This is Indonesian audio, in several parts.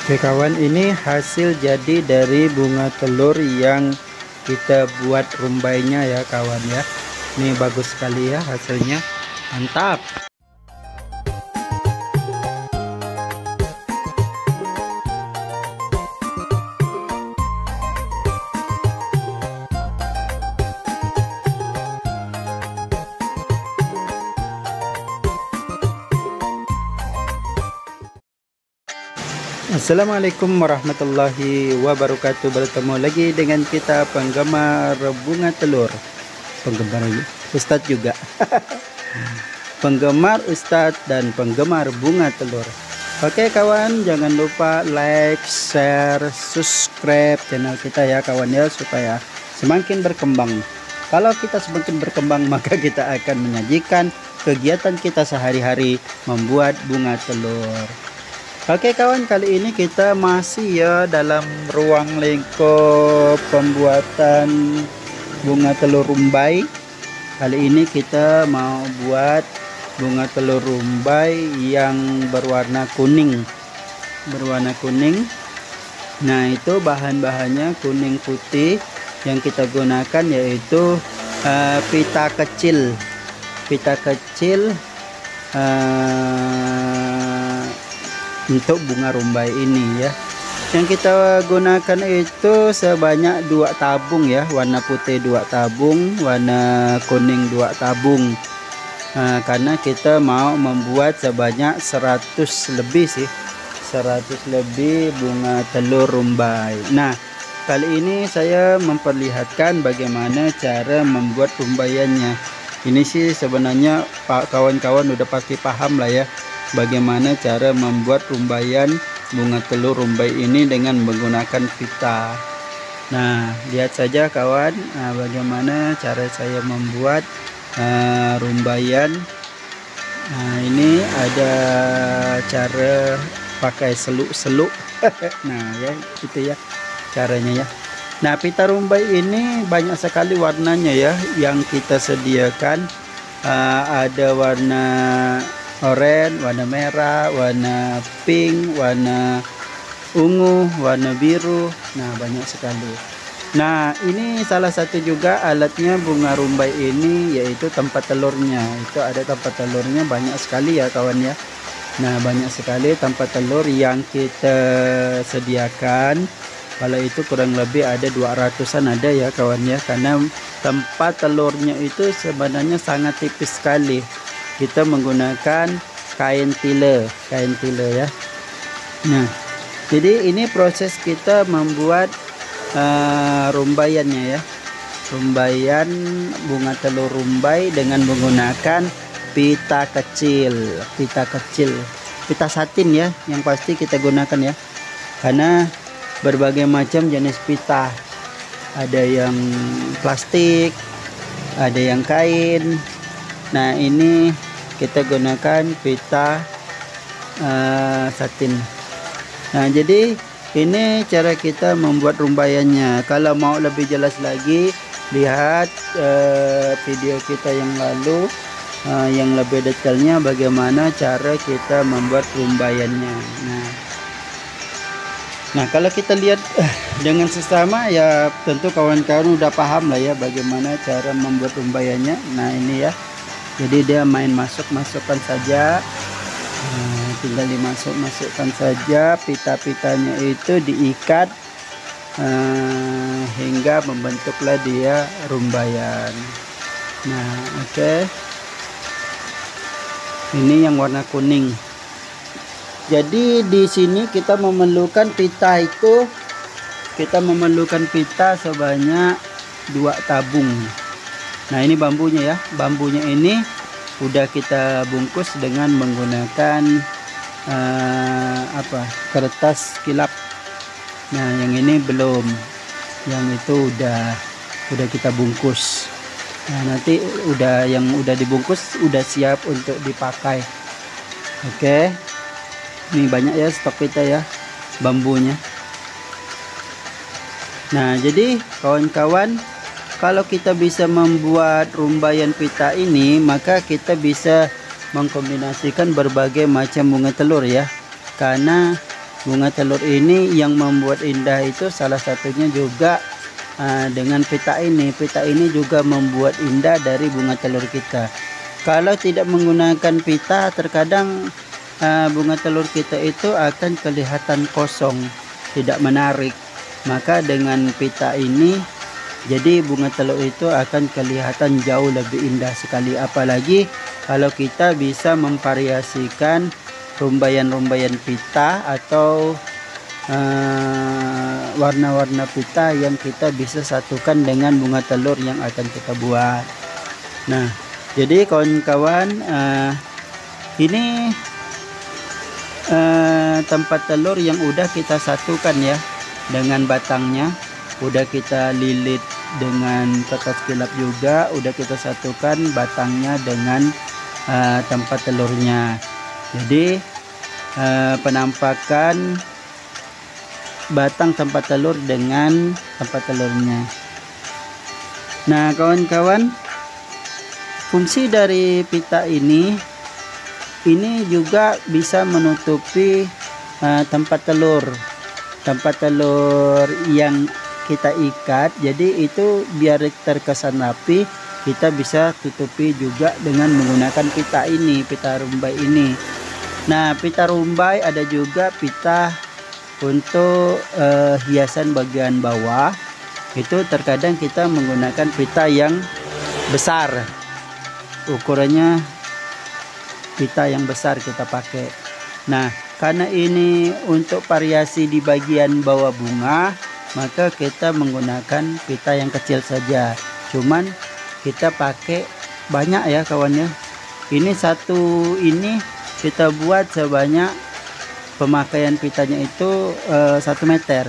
Oke kawan, ini hasil jadi dari bunga telur yang kita buat rumbainya ya kawan ya. Ini bagus sekali ya hasilnya, mantap. Assalamualaikum warahmatullahi wabarakatuh. Bertemu lagi dengan kita penggemar bunga telur, penggemar Ustadz juga penggemar Ustadz dan penggemar bunga telur. Oke kawan, jangan lupa like, share, subscribe channel kita ya kawan ya, supaya semakin berkembang. Kalau kita semakin berkembang, maka kita akan menyajikan kegiatan kita sehari-hari membuat bunga telur. Oke kawan, kali ini kita masih ya dalam ruang lingkup pembuatan bunga telur rumbai. Kali ini kita mau buat bunga telur rumbai yang berwarna kuning. Nah, itu bahan-bahannya kuning putih. Yang kita gunakan yaitu pita kecil. Untuk bunga rumbai ini ya, yang kita gunakan itu sebanyak 2 tabung ya, warna putih 2 tabung, warna kuning 2 tabung. Karena kita mau membuat sebanyak 100 lebih bunga telur rumbai. Nah, kali ini saya memperlihatkan bagaimana cara membuat rumbaiannya. Ini sih sebenarnya Pak kawan-kawan udah pasti paham lah ya, bagaimana cara membuat rumbaian bunga telur rumbai ini dengan menggunakan pita. Nah, lihat saja kawan, bagaimana cara saya membuat rumbaian. Nah, ini ada cara pakai seluk-seluk. Nah ya, gitu ya caranya ya. Nah, pita rumbai ini banyak sekali warnanya ya yang kita sediakan. Ada warna oranye, warna merah, warna pink, warna ungu, warna biru. Nah, banyak sekali. Nah, ini salah satu juga alatnya bunga rumbai ini, yaitu tempat telurnya. Itu ada tempat telurnya banyak sekali ya kawan ya. Nah, banyak sekali tempat telur yang kita sediakan. Kalau itu kurang lebih ada 200-an ada ya kawan ya, karena tempat telurnya itu sebenarnya sangat tipis sekali. Kita menggunakan kain tile ya. Nah, jadi ini proses kita membuat rumbaiannya ya, rumbaian bunga telur rumbai dengan menggunakan pita kecil, pita satin ya, yang pasti kita gunakan ya, karena berbagai macam jenis pita, ada yang plastik, ada yang kain. Nah, ini kita gunakan pita satin. Nah, jadi ini cara kita membuat rumbaiannya. Kalau mau lebih jelas lagi, lihat video kita yang lalu, yang lebih detailnya bagaimana cara kita membuat rumbaiannya. Nah, kalau kita lihat dengan sesama ya, tentu kawan-kawan udah paham lah ya bagaimana cara membuat rumbaiannya. Nah, ini ya. Jadi dia main masukkan saja. Tinggal dimasukkan saja, pita-pitanya itu diikat hingga membentuklah dia rumbaian. Nah, oke. Ini yang warna kuning. Jadi di sini kita memerlukan pita itu, sebanyak 2 tabung. Nah, ini bambunya ya. Bambunya ini udah kita bungkus dengan menggunakan kertas kilap. Nah, yang ini belum, yang itu udah kita bungkus. Nah, nanti yang udah dibungkus udah siap untuk dipakai. Oke, ini banyak ya stok kita ya bambunya. Nah, jadi kawan-kawan, kalau kita bisa membuat rumbaian pita ini, maka kita bisa mengkombinasikan berbagai macam bunga telur ya. Karena bunga telur ini yang membuat indah itu salah satunya juga dengan pita ini. Pita ini juga membuat indah dari bunga telur kita. Kalau tidak menggunakan pita, terkadang bunga telur kita itu akan kelihatan kosong, tidak menarik. Maka dengan pita ini, jadi bunga telur itu akan kelihatan jauh lebih indah sekali. Apalagi kalau kita bisa memvariasikan rumbayan-rumbayan pita atau warna-warna pita yang kita bisa satukan dengan bunga telur yang akan kita buat. Nah, jadi kawan-kawan, ini tempat telur yang udah kita satukan ya dengan batangnya, udah kita lilit dengan kertas kilap juga, udah kita satukan batangnya dengan tempat telurnya. Jadi penampakan batang tempat telur dengan tempat telurnya. Nah kawan-kawan, fungsi dari pita ini juga bisa menutupi tempat telur yang kita ikat. Jadi itu biar terkesan rapi, kita bisa tutupi juga dengan menggunakan pita ini, pita rumbai ini. Nah pita rumbai ada juga pita untuk hiasan bagian bawah. Itu terkadang kita menggunakan pita yang besar, ukurannya pita yang besar kita pakai. Nah karena ini untuk variasi di bagian bawah bunga, maka kita menggunakan pita yang kecil saja. Cuman kita pakai banyak ya kawan ya. Ini satu ini kita buat sebanyak, pemakaian pitanya itu 1 meter.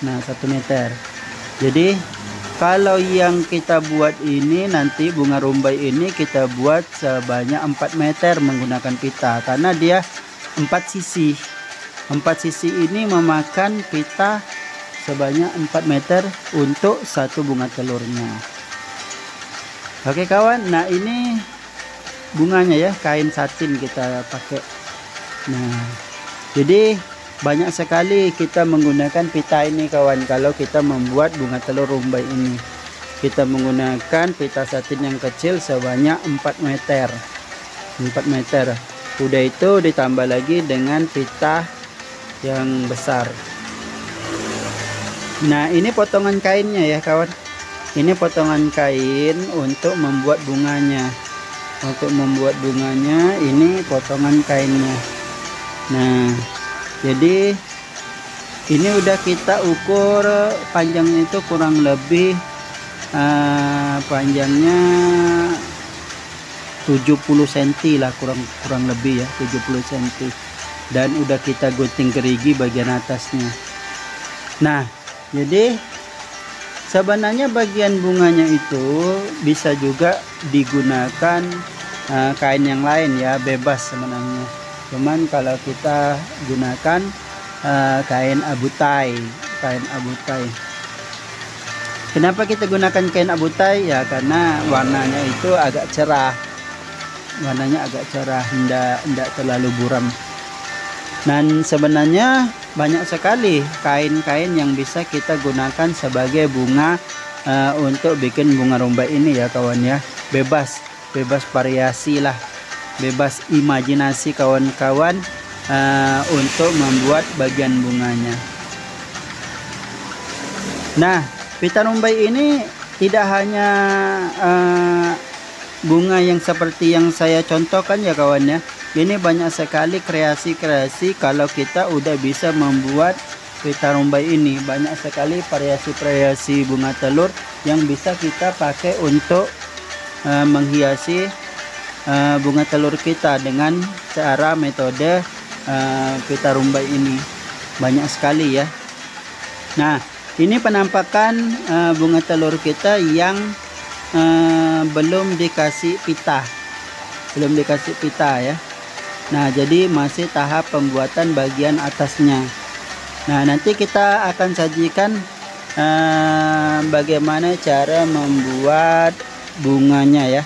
Nah 1 meter. Jadi kalau yang kita buat ini nanti bunga rumbai ini kita buat sebanyak 4 meter menggunakan pita, karena dia 4 sisi. 4 sisi ini memakan pita sebanyak 4 meter untuk satu bunga telurnya. Oke kawan, nah ini bunganya ya, kain satin kita pakai. Nah jadi banyak sekali kita menggunakan pita ini kawan. Kalau kita membuat bunga telur rumbai ini, kita menggunakan pita satin yang kecil sebanyak 4 meter. 4 meter. Udah itu ditambah lagi dengan pita yang besar. Nah ini potongan kainnya ya kawan. Ini potongan kain untuk membuat bunganya. Untuk membuat bunganya ini potongan kainnya. Nah jadi ini udah kita ukur panjangnya itu kurang lebih panjangnya 70 cm lah, kurang lebih ya 70 cm. Dan udah kita gunting gerigi bagian atasnya. Nah jadi sebenarnya bagian bunganya itu bisa juga digunakan kain yang lain ya, bebas sebenarnya. Cuman kalau kita gunakan kain abutai. Kenapa kita gunakan kain abutai? Ya karena warnanya itu agak cerah. Warnanya agak cerah, tidak terlalu buram. Dan sebenarnya banyak sekali kain-kain yang bisa kita gunakan sebagai bunga untuk bikin bunga rumbai ini ya kawan ya. Bebas variasi lah. Bebas imajinasi kawan-kawan untuk membuat bagian bunganya. Nah pita rumbai ini tidak hanya bunga yang seperti yang saya contohkan ya kawan ya. Ini banyak sekali kreasi-kreasi kalau kita udah bisa membuat pita rumbai ini. Banyak sekali variasi-variasi bunga telur yang bisa kita pakai untuk menghiasi bunga telur kita dengan cara metode pita rumbai ini. Banyak sekali ya. Nah ini penampakan bunga telur kita yang belum dikasih pita. Ya. Nah jadi masih tahap pembuatan bagian atasnya. Nah nanti kita akan sajikan bagaimana cara membuat bunganya ya.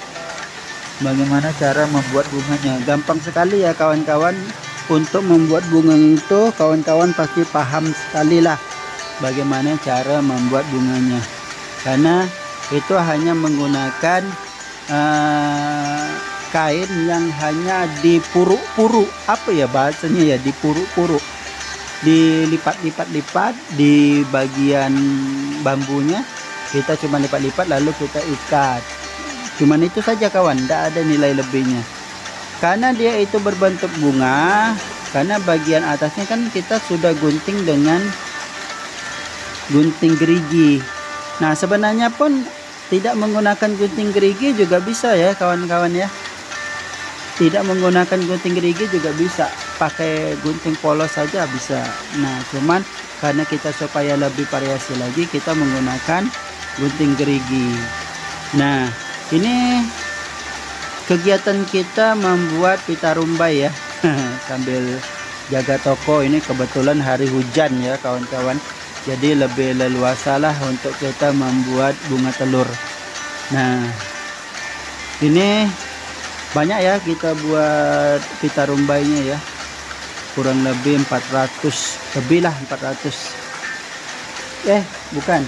Bagaimana cara membuat bunganya, gampang sekali ya kawan-kawan. untuk membuat bunga itu kawan-kawan pasti paham sekali lah bagaimana cara membuat bunganya, karena itu hanya menggunakan kain yang hanya dipuruk-puruk, apa ya bahasanya ya, dipuruk-puruk, dilipat-lipat di bagian bambunya, kita cuma lipat-lipat lalu kita ikat, cuman itu saja kawan, tidak ada nilai lebihnya. Karena dia itu berbentuk bunga, karena bagian atasnya kan kita sudah gunting dengan gunting gerigi. Nah sebenarnya pun tidak menggunakan gunting gerigi juga bisa ya kawan-kawan ya. Tidak menggunakan gunting gerigi juga bisa, pakai gunting polos saja bisa. Nah cuman karena kita supaya lebih variasi lagi, kita menggunakan gunting gerigi. Nah ini kegiatan kita membuat pita rumbai ya sambil jaga toko. Ini kebetulan hari hujan ya kawan-kawan, jadi lebih leluasa lah untuk kita membuat bunga telur. Nah ini banyak ya kita buat pita rumbainya ya, kurang lebih 400 lebih lah, 400 bukan,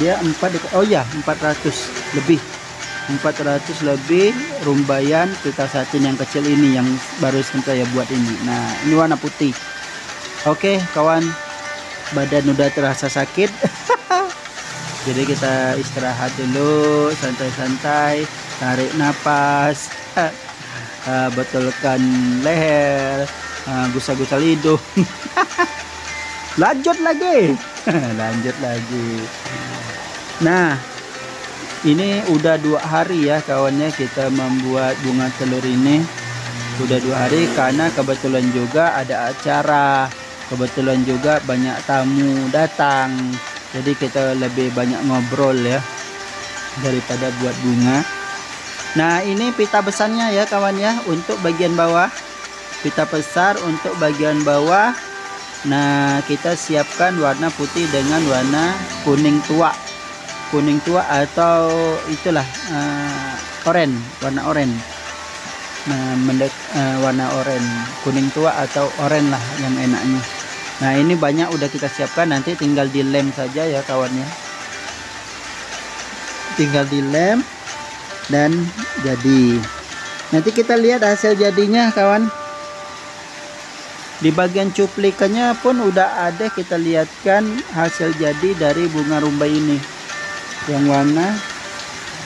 dia 4, oh ya 400 lebih, 400 lebih rumbaian pita satin yang kecil ini yang baru saya buat ini. Nah ini warna putih. Oke kawan, badan udah terasa sakit jadi kita istirahat dulu, santai-santai, tarik napas, betulkan leher, gusar-gusar hidung lanjut lagi lanjut lagi. Nah ini udah 2 hari ya kawannya kita membuat bunga telur ini, udah 2 hari karena kebetulan juga ada acara, kebetulan juga banyak tamu datang, jadi kita lebih banyak ngobrol ya daripada buat bunga. Nah ini pita besarnya ya kawan ya, untuk bagian bawah, pita besar untuk bagian bawah. Nah kita siapkan warna putih dengan warna kuning tua, kuning tua atau itulah oranye, warna oranye. Nah warna oranye, kuning tua atau oranye lah yang enaknya. Nah ini banyak udah kita siapkan, nanti tinggal dilem saja ya kawannya, tinggal dilem dan jadi. Nanti kita lihat hasil jadinya kawan. Di bagian cuplikannya pun udah ada kita lihatkan hasil jadi dari bunga rumbai ini yang warna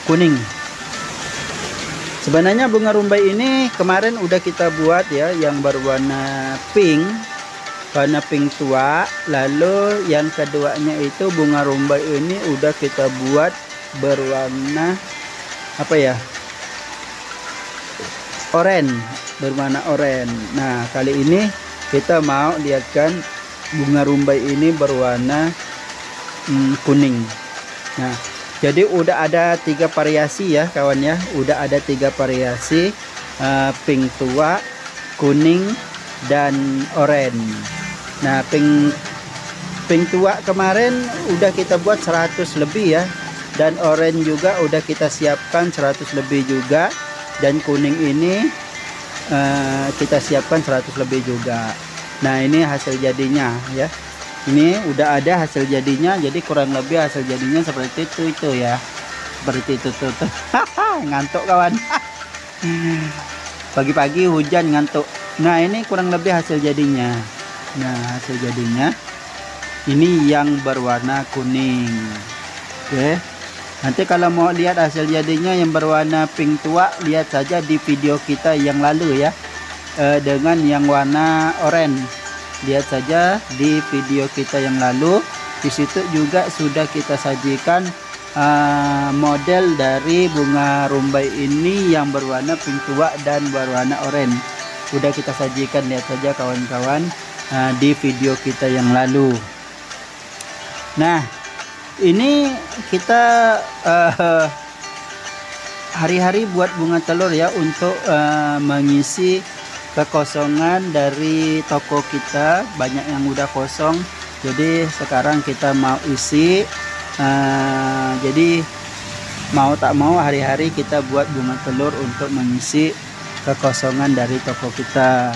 kuning. Sebenarnya bunga rumbai ini kemarin udah kita buat ya, yang berwarna pink, warna pink tua. Lalu yang keduanya itu bunga rumbai ini udah kita buat berwarna apa ya, oranye, berwarna oranye. Nah kali ini kita mau lihatkan bunga rumbai ini berwarna kuning. Nah jadi udah ada 3 variasi ya kawan ya, udah ada 3 variasi, pink tua, kuning dan oranye. Nah pink tua kemarin udah kita buat 100 lebih ya, dan oranye juga udah kita siapkan 100 lebih juga, dan kuning ini kita siapkan 100 lebih juga. Nah ini hasil jadinya ya, ini udah ada hasil jadinya, jadi kurang lebih hasil jadinya seperti itu ya, seperti itu tuh. Ngantuk kawan pagi-pagi hujan ngantuk. Nah ini kurang lebih hasil jadinya. Nah hasil jadinya ini yang berwarna kuning. Oke, nanti kalau mau lihat hasil jadinya yang berwarna pink tua, lihat saja di video kita yang lalu ya, dengan yang warna oranye. Lihat saja di video kita yang lalu, di situ juga sudah kita sajikan model dari bunga rumbai ini yang berwarna pink tua dan berwarna oranye. Udah kita sajikan, lihat saja kawan-kawan di video kita yang lalu. Nah ini kita hari-hari buat bunga telur ya, untuk mengisi kekosongan dari toko kita. Banyak yang udah kosong, jadi sekarang kita mau isi. Jadi mau tak mau hari-hari kita buat bunga telur untuk mengisi kekosongan dari toko kita.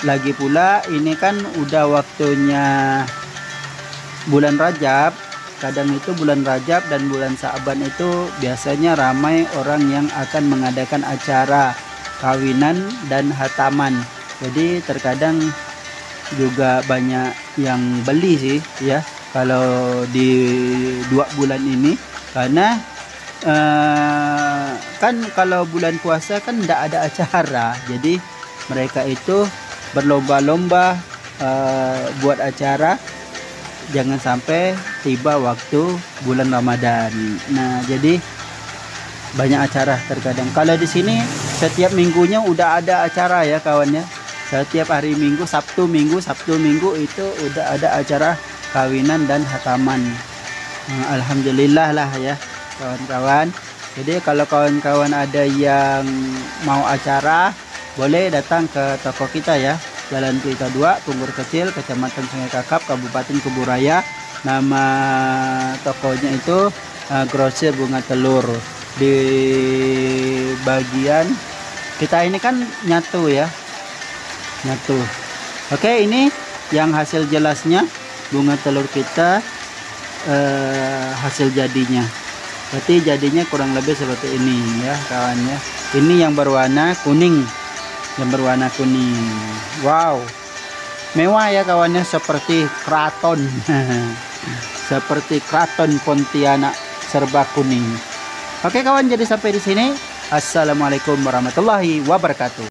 lagi pula ini kan udah waktunya bulan Rajab. Kadang itu bulan Rajab dan bulan Sa'ban itu biasanya ramai orang yang akan mengadakan acara kawinan dan hataman. Jadi terkadang juga banyak yang beli sih ya kalau di 2 bulan ini, karena kan kalau bulan puasa kan tidak ada acara, jadi mereka itu berlomba-lomba buat acara jangan sampai tiba waktu bulan Ramadan. Nah, jadi banyak acara terkadang. Kalau di sini setiap minggunya udah ada acara ya kawannya. Setiap hari Minggu, Sabtu Minggu itu udah ada acara kawinan dan hataman. Alhamdulillah lah ya kawan-kawan. Jadi kalau kawan-kawan ada yang mau acara, boleh datang ke toko kita ya. Jalan Pelita 2, Punggur Kecil, Kecamatan Sungai Kakap, Kabupaten Kuburaya. Nama tokonya itu Grosir Bunga Telur. Di bagian kita ini kan nyatu ya, nyatu. Oke, ini yang hasil jelasnya bunga telur kita, hasil jadinya. Berarti jadinya kurang lebih seperti ini ya kawannya. Ini yang berwarna kuning. Wow, mewah ya kawannya, seperti keraton. Seperti keraton Pontianak serba kuning. Oke kawan, jadi sampai di sini. Assalamualaikum warahmatullahi wabarakatuh.